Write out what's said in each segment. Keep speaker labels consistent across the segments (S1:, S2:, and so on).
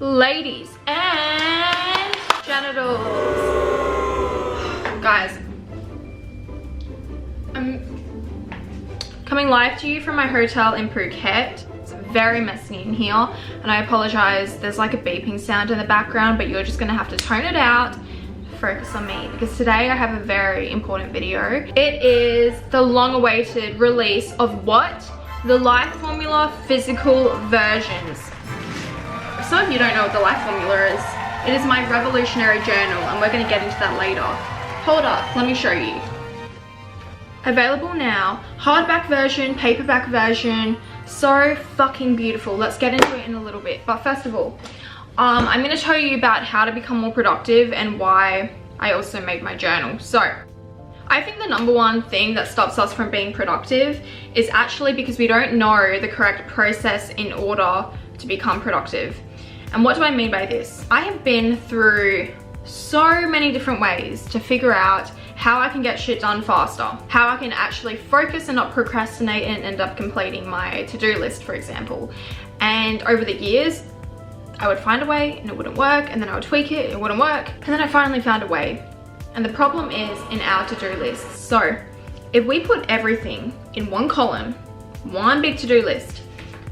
S1: Ladies and genitals. Guys, I'm coming live to you from my hotel in Phuket. It's very messy in here and I apologize. There's like a beeping sound in the background, but you're just gonna have to tone it out. Focus on me because today I have a very important video. It is the long-awaited release of what? The Life Formula physical versions. Some of you don't know what the Life Formula is. It is my revolutionary journal and we're going to get into that later. Hold up, let me show you. Available now, hardback version, paperback version, so fucking beautiful. Let's get into it in a little bit. But first of all, I'm going to tell you about how to become more productive and why I also made my journal. So, I think the number one thing that stops us from being productive is actually because we don't know the correct process in order to become productive. And what do I mean by this? I have been through so many different ways to figure out how I can get shit done faster, how I can actually focus and not procrastinate and end up completing my to-do list, for example. And over the years, I would find a way and it wouldn't work, and then I would tweak it, it wouldn't work, and then I finally found a way. And the problem is in our to-do lists. So if we put everything in one column, one big to-do list,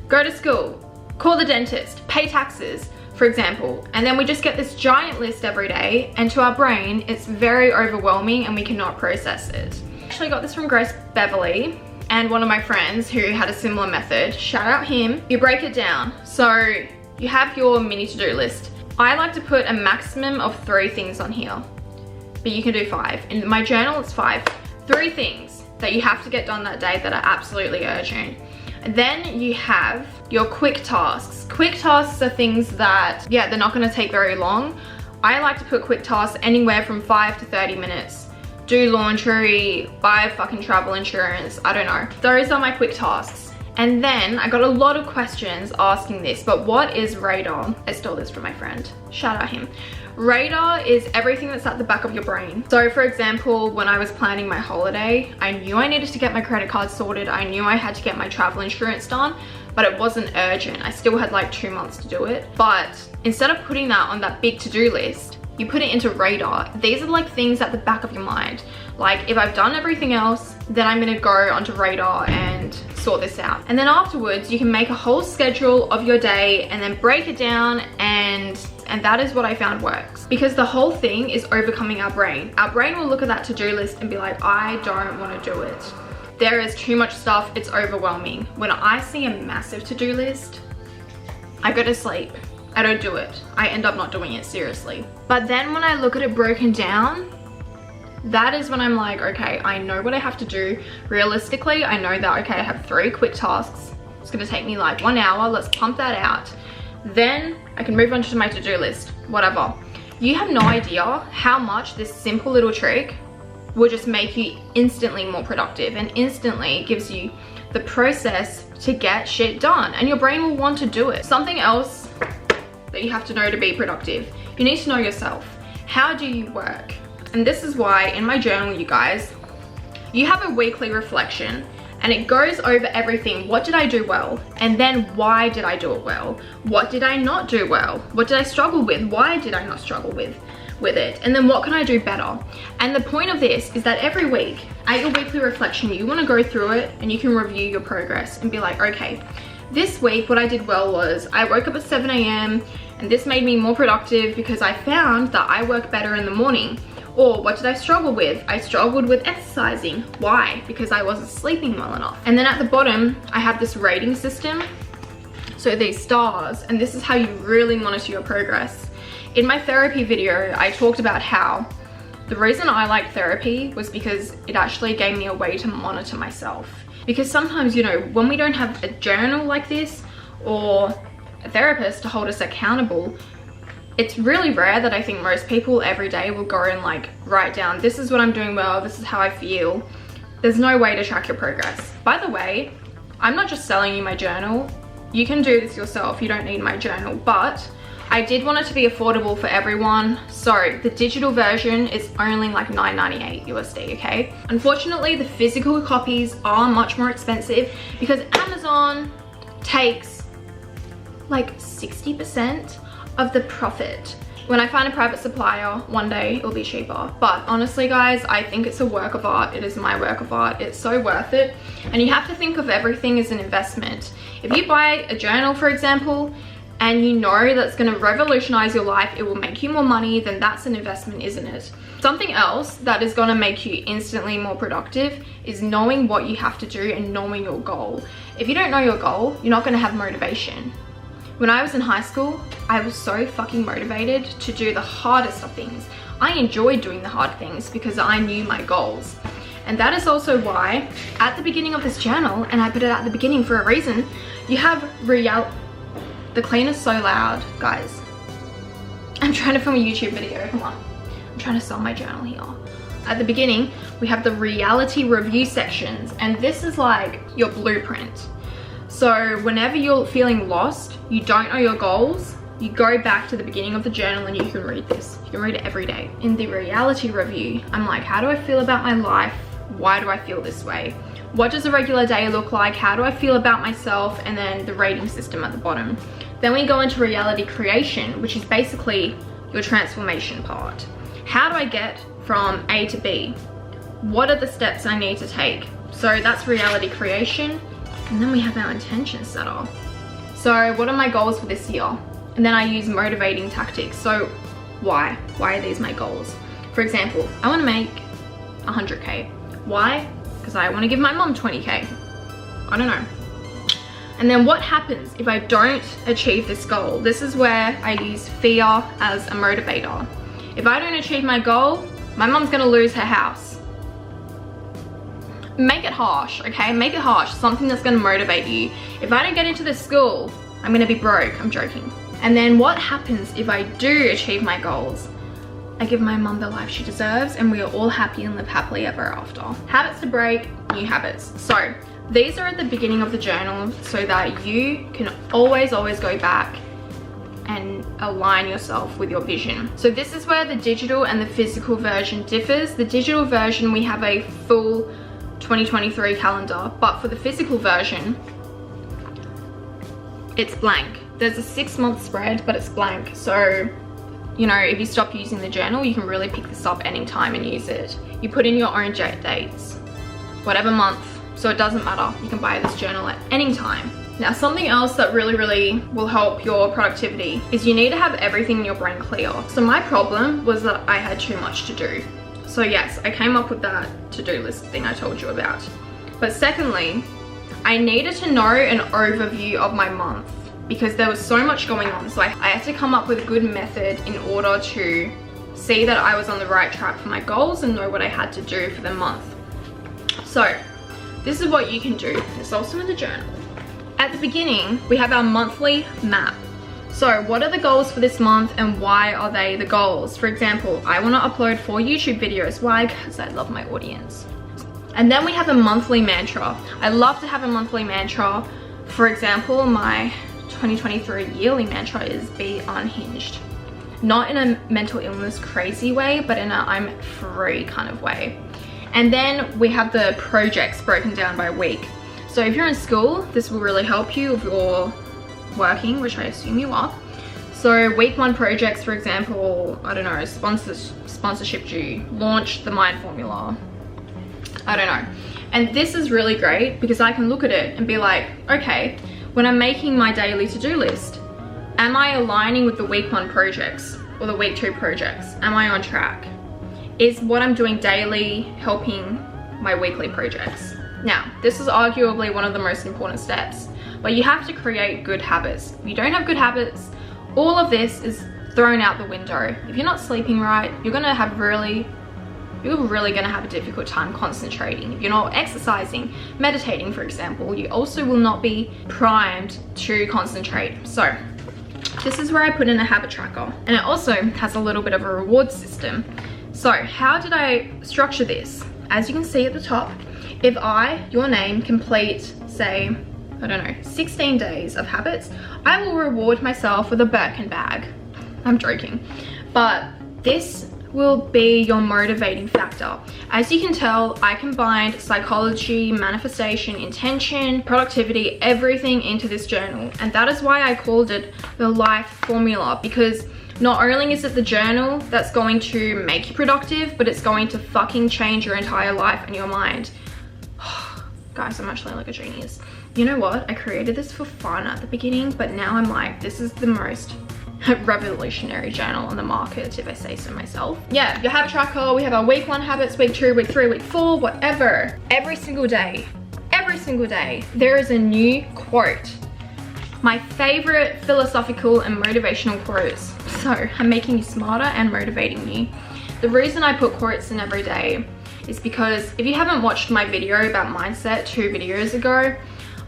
S1: go to school, call the dentist, pay taxes, for example, and then we just get this giant list every day, and to our brain, it's very overwhelming and we cannot process it. I actually got this from Grace Beverly and one of my friends who had a similar method. Shout out him. You break it down. So you have your mini to-do list. I like to put a maximum of 3 things on here, but you can do 5. In my journal, it's 5. 3 things that you have to get done that day that are absolutely urgent. And then you have your quick tasks. Quick tasks are things that, yeah, they're not gonna take very long. I like to put quick tasks anywhere from 5 to 30 minutes. Do laundry, buy fucking travel insurance, I don't know. Those are my quick tasks. And then I got a lot of questions asking this, but what is radar? I stole this from my friend. Shout out him. Radar is everything that's at the back of your brain. So for example, when I was planning my holiday, I knew I needed to get my credit card sorted. I knew I had to get my travel insurance done, but it wasn't urgent. I still had like 2 months to do it. But instead of putting that on that big to-do list, you put it into radar. These are like things at the back of your mind. Like if I've done everything else, then I'm gonna go onto radar and sort this out. And then afterwards, you can make a whole schedule of your day and then break it down, and that is what I found works. Because the whole thing is overcoming our brain. Our brain will look at that to-do list and be like, I don't wanna do it. There is too much stuff, it's overwhelming. When I see a massive to-do list, I go to sleep. I don't do it. I end up not doing it, seriously. But then when I look at it broken down, that is when I'm like, okay, I know what I have to do. Realistically, I know that, okay, I have 3 quick tasks. It's gonna take me like 1 hour. Let's pump that out. Then I can move on to my to-do list, whatever. You have no idea how much this simple little trick will just make you instantly more productive and instantly gives you the process to get shit done, and your brain will want to do it. Something else that you have to know to be productive. You need to know yourself. How do you work? And this is why in my journal, you guys, you have a weekly reflection and it goes over everything. What did I do well? And then why did I do it well? What did I not do well? What did I struggle with? Why did I not struggle with it? And then what can I do better? And the point of this is that every week at your weekly reflection, you want to go through it and you can review your progress and be like, okay, this week what I did well was I woke up at 7 AM and this made me more productive because I found that I work better in the morning. Or what did I struggle with? I struggled with exercising. Why? Because I wasn't sleeping well enough. And then at the bottom, I have this rating system. So these stars, and this is how you really monitor your progress. In my therapy video, I talked about how the reason I like therapy was because it actually gave me a way to monitor myself. Because sometimes, you know, when we don't have a journal like this or a therapist to hold us accountable, it's really rare that I think most people every day will go and like write down, this is what I'm doing well, this is how I feel. There's no way to track your progress. By the way, I'm not just selling you my journal. You can do this yourself, you don't need my journal, but I did want it to be affordable for everyone. So the digital version is only like $9.98 USD, okay? Unfortunately, the physical copies are much more expensive because Amazon takes like 60% of the profit. When I find a private supplier, one day it'll be cheaper. But honestly guys, I think it's a work of art. It is my work of art. It's so worth it. And you have to think of everything as an investment. If you buy a journal, for example, and you know that's gonna revolutionize your life, it will make you more money, then that's an investment, isn't it? Something else that is gonna make you instantly more productive is knowing what you have to do and knowing your goal. If you don't know your goal, you're not gonna have motivation. When I was in high school, I was so fucking motivated to do the hardest of things. I enjoyed doing the hard things because I knew my goals. And that is also why at the beginning of this journal, and I put it at the beginning for a reason, you have the cleaner's so loud, guys. I'm trying to film a YouTube video, come on. I'm trying to sell my journal here. At the beginning, we have the reality review sections, and this is like your blueprint. So whenever you're feeling lost, you don't know your goals, you go back to the beginning of the journal and you can read this. You can read it every day. In the reality review, I'm like, how do I feel about my life? Why do I feel this way? What does a regular day look like? How do I feel about myself? And then the rating system at the bottom. Then we go into reality creation, which is basically your transformation part. How do I get from A to B? What are the steps I need to take? So that's reality creation. And then we have our intention set off. So what are my goals for this year? And then I use motivating tactics. So why? Why are these my goals? For example, I want to make 100K. Why? Because I want to give my mom 20K. I don't know. And then what happens if I don't achieve this goal? This is where I use fear as a motivator. If I don't achieve my goal, my mom's gonna lose her house. Make it harsh, okay? Make it harsh, something that's gonna motivate you. If I don't get into this school, I'm gonna be broke. I'm joking. And then what happens if I do achieve my goals? I give my mum the life she deserves, and we are all happy and live happily ever after. Habits to break, new habits. So these are at the beginning of the journal so that you can always go back and align yourself with your vision. So this is where the digital and the physical version differs. The digital version, we have a full 2023 calendar, but for the physical version, it's blank. There's a 6-month spread, but it's blank. So, you know, if you stop using the journal, you can really pick this up anytime and use it. You put in your own dates, whatever month, so it doesn't matter. You can buy this journal at any time. Now, something else that really will help your productivity is you need to have everything in your brain clear. So my problem was that I had too much to do. So yes, I came up with that to-do list thing I told you about. But secondly, I needed to know an overview of my month because there was so much going on. So I had to come up with a good method in order to see that I was on the right track for my goals and know what I had to do for the month. So this is what you can do. It's also in the journal. At the beginning, we have our monthly map. So what are the goals for this month and why are they the goals? For example, I want to upload 4 YouTube videos. Why? Because I love my audience. And then we have a monthly mantra. I love to have a monthly mantra. For example, my 2023 yearly mantra is be unhinged. Not in a mental illness crazy way, but in a I'm free kind of way. And then we have the projects broken down by week. So if you're in school, this will really help you if you're working, which I assume you are. So week 1 projects, for example, I don't know, sponsorship due, launch the mind formula, I don't know. And this is really great because I can look at it and be like, okay, when I'm making my daily to-do list, am I aligning with the week 1 projects or the week 2 projects? Am I on track? Is what I'm doing daily helping my weekly projects? Now, this is arguably one of the most important steps, but you have to create good habits. If you don't have good habits, all of this is thrown out the window. If you're not sleeping right, you're really gonna have a difficult time concentrating. If you're not exercising, meditating, for example, you also will not be primed to concentrate. So this is where I put in a habit tracker, and it also has a little bit of a reward system. So how did I structure this? As you can see at the top, if your name, complete, say, I don't know, 16 days of habits, I will reward myself with a Birkin bag. I'm joking. But this will be your motivating factor. As you can tell, I combined psychology, manifestation, intention, productivity, everything into this journal. And that is why I called it the life formula, because not only is it the journal that's going to make you productive, but it's going to fucking change your entire life and your mind. Guys, I'm actually like a genius. You know what? I created this for fun at the beginning, but now I'm like, this is the most revolutionary journal on the market, if I say so myself. Yeah, your habit tracker, we have our week 1 habits, week 2, week 3, week 4, whatever. Every single day, there is a new quote. My favorite philosophical and motivational quotes. So I'm making you smarter and motivating you. The reason I put quotes in every day is because if you haven't watched my video about mindset 2 videos ago,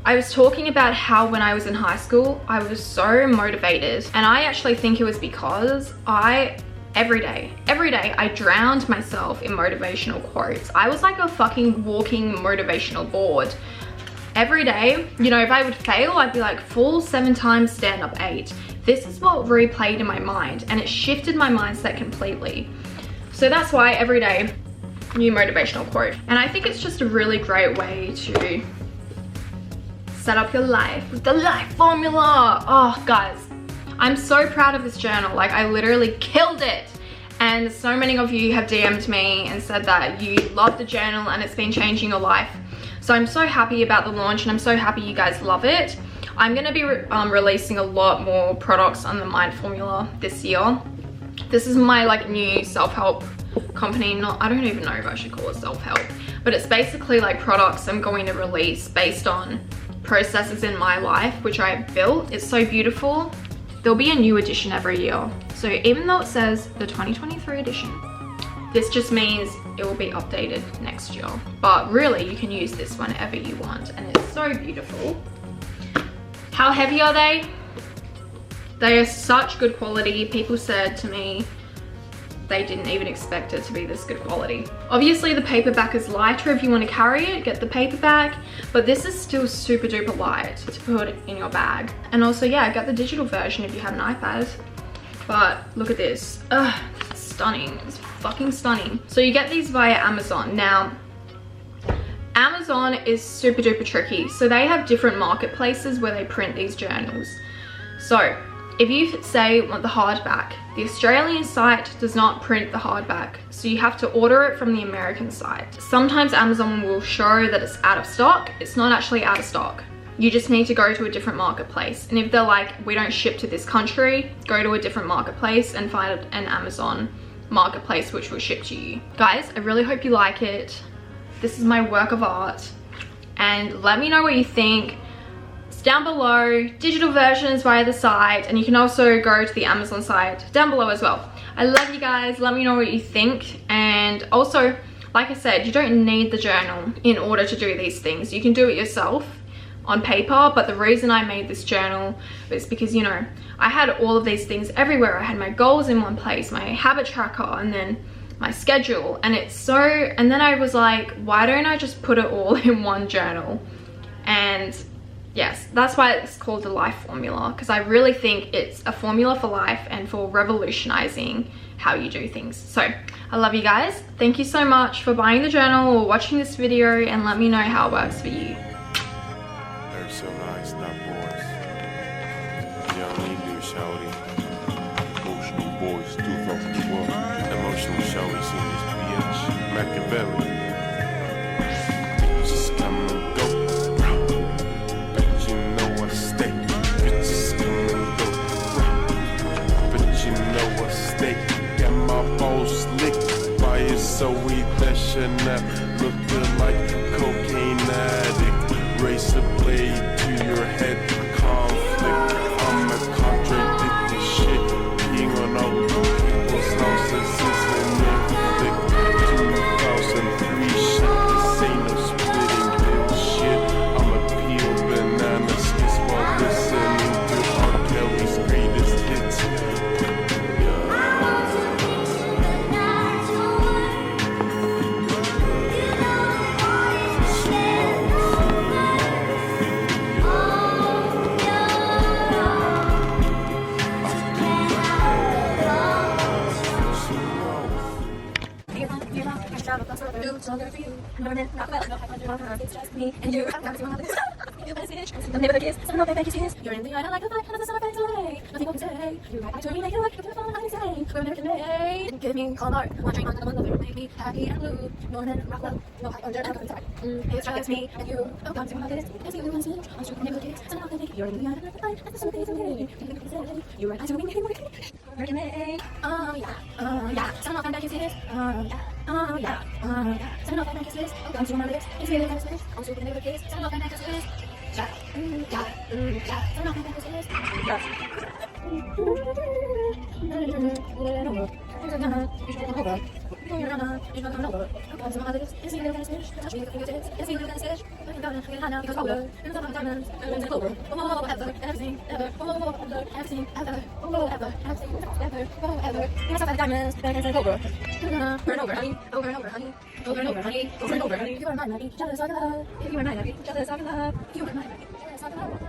S1: I was talking about how when I was in high school, I was so motivated. And I actually think it was because every day, I drowned myself in motivational quotes. I was like a fucking walking motivational board. Every day, you know, if I would fail, I'd be like, fall 7 times, stand up 8. This is what replayed in my mind, and it shifted my mindset completely. So that's why every day, new motivational quote. And I think it's just a really great way to set up your life with the life formula. Oh guys, I'm so proud of this journal. Like, I literally killed it. And so many of you have DM'd me and said that you love the journal and it's been changing your life. So I'm so happy about the launch, and I'm so happy you guys love it. I'm gonna be releasing a lot more products on the Mind Formula this year. This is my like new self-help company. I don't even know if I should call it self-help, but it's basically like products I'm going to release based on processes in my life which I built. It's so beautiful. There'll be a new edition every year. So even though it says the 2023 edition, this just means it will be updated next year. But really, you can use this whenever you want, and it's so beautiful. How heavy are they? They are such good quality. People said to me they didn't even expect it to be this good quality. Obviously the paperback is lighter. If you want to carry it, get the paperback, but this is still super duper light to put in your bag. And also, yeah, get the digital version if you have an iPad. But look at this. Ugh, it's stunning. It's fucking stunning. So you get these via Amazon. Now, Amazon is super duper tricky. So they have different marketplaces where they print these journals. So if you say want the hardback, the Australian site does not print the hardback, so you have to order it from the American site. Sometimes Amazon will show that it's out of stock. It's not actually out of stock. You just need to go to a different marketplace. And if they're like, we don't ship to this country, go to a different marketplace and find an Amazon marketplace which will ship to you. Guys, I really hope you like it. This is my work of art. And let me know what you think. Down below, digital versions via the site, and you can also go to the Amazon site down below as well. I love you guys. Let me know what you think. And also, like I said, you don't need the journal in order to do these things. You can do it yourself on paper, but the reason I made this journal was because, you know, I had all of these things everywhere. I had my goals in one place, my habit tracker, and then my schedule, and then I was like, why don't I just put it all in one journal? And yes, that's why it's called the life formula, because I really think it's a formula for life and for revolutionizing how you do things. So I love you guys. Thank you so much for buying the journal or watching this video, and let me know how it works for you.
S2: They're so nice, not boys. Young English shouty. Emotional boys, 2012. Emotional shouty, seen this bitch. Machiavelli. Bitches come and go. But you know I stay. Bitches come and go. But you know I stay. Got my balls licked by it, so eat that Chanel. Looking like a cocaine addict. Razor blade to your head, conflict. I'm a contradicted shit. Being on all people's houses is an inflict. 2003 shit, this ain't no splitting bill shit. I'm a peel bananas kiss while listening to R. Kelly's greatest hits.
S3: much longer for you. I'm learning, not well, no, it's just me and you. I'm dancing on this. You better finish. The neighbor kiss, some no fake kisses. You're in the eye, I like the fight, and the summer fades away. Nothing will be say. You right back to me, make it work. You're fun, I'm insane. We're American made. Give me call art. One drink on the one lover, make me happy and blue. Norman, Rockwell, no high under, I'm coming tight. It's just me and you. Oh, God, see what I did. It's the only one sitting. I'm shooting neighbor kiss, some no fake. You're in the eye, I like the fight, and the summer fades away. You right back to me, make it work. American made. Oh yeah, some no fake kisses. Oh yeah, some no fake kisses. Oh, God, see my lips. It's really kind of swish. I'm shooting neighbor kiss, some no fake kisses. Yeah, some no fake kisses. Over and over, honey. You are my lady, jealous of love. You are my lady, jealous of love. You are my lady, jealous of love.